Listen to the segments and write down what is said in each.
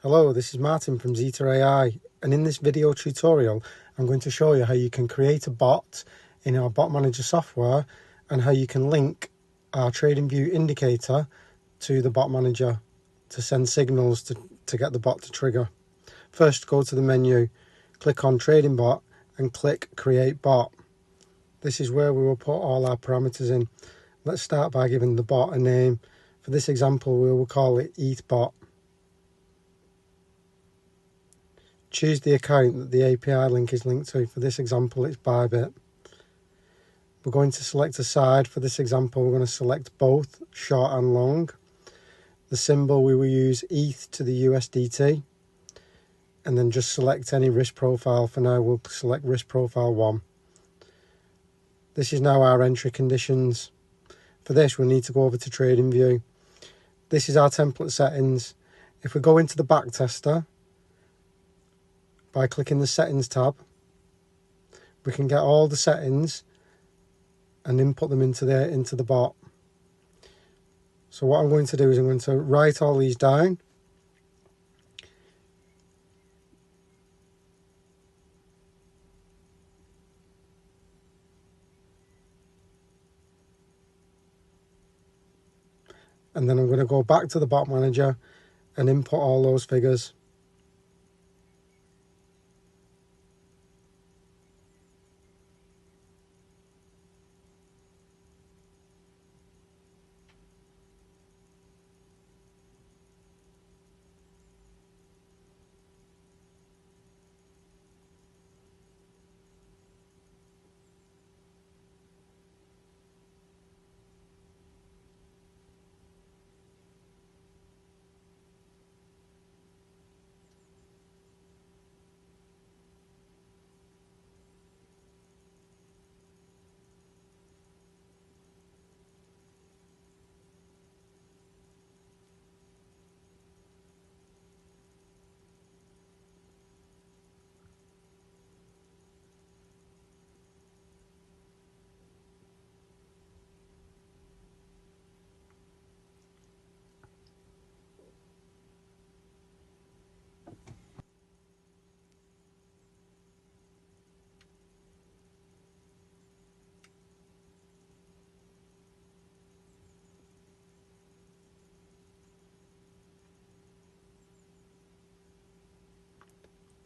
Hello, this is Martin from XetaAI, and in this video tutorial I'm going to show you how you can create a bot in our bot manager software and how you can link our TradingView indicator to the bot manager to send signals to get the bot to trigger. First, go to the menu, click on Trading Bot and click Create Bot. This is where we will put all our parameters in. Let's start by giving the bot a name. For this example we will call it EathBot. Choose the account that the API link is linked to. For this example, it's Bybit. We're going to select a side. For this example, we're going to select both short and long. The symbol, we will use ETH to the USDT. And then just select any risk profile. For now, we'll select risk profile 1. This is now our entry conditions. For this, we'll need to go over to TradingView. This is our template settings. If we go into the backtester, by clicking the settings tab, we can get all the settings and input them into the bot. So what I'm going to do is I'm going to write all these down. And then I'm going to go back to the bot manager and input all those figures.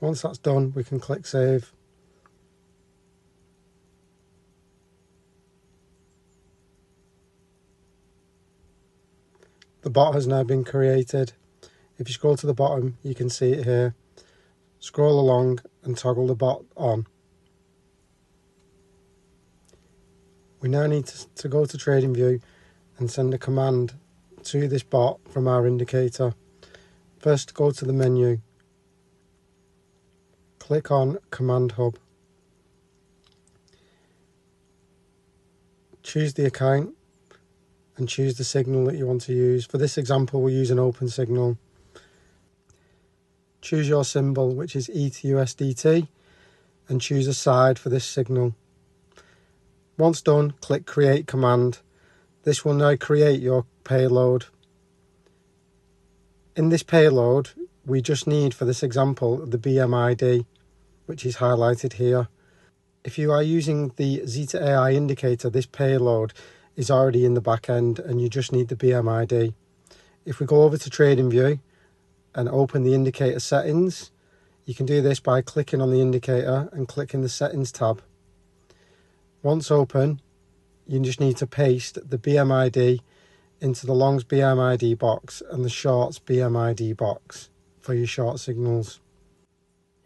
Once that's done, we can click Save. The bot has now been created. If you scroll to the bottom, you can see it here. Scroll along and toggle the bot on. We now need to go to TradingView and send a command to this bot from our indicator. First, go to the menu. Click on Command Hub. Choose the account and choose the signal that you want to use. For this example, we'll use an open signal. Choose your symbol, which is ETH USDT, and choose a side for this signal. Once done, click Create Command. This will now create your payload. In this payload, we just need, for this example, the BMID, which is highlighted here. If you are using the XetaAI indicator, this payload is already in the back end and you just need the BMID. If we go over to TradingView and open the indicator settings, you can do this by clicking on the indicator and clicking the settings tab. Once open, you just need to paste the BMID into the longs BMID box and the shorts BMID box for your short signals.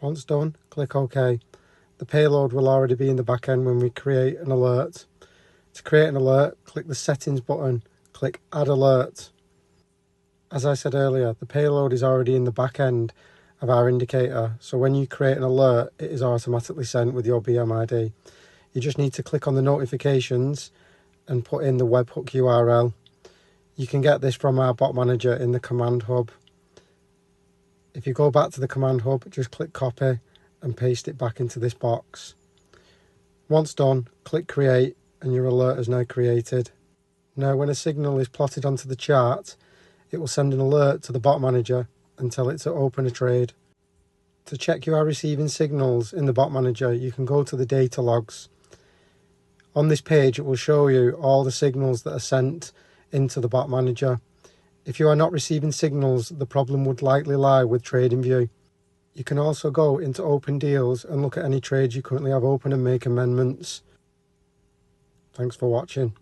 Once done, click OK. The payload will already be in the back end when we create an alert. To create an alert, click the settings button, click Add Alert. As I said earlier, the payload is already in the back end of our indicator, so when you create an alert, it is automatically sent with your BMID. You just need to click on the notifications and put in the webhook URL. You can get this from our bot manager in the command hub. If you go back to the command hub, just click copy and paste it back into this box. Once done, click create and your alert is now created. Now when a signal is plotted onto the chart, it will send an alert to the bot manager and tell it to open a trade. To check you are receiving signals in the bot manager, you can go to the data logs. On this page, it will show you all the signals that are sent into the bot manager. If you are not receiving signals, the problem would likely lie with TradingView. You can also go into open deals and look at any trades you currently have open and make amendments. Thanks for watching.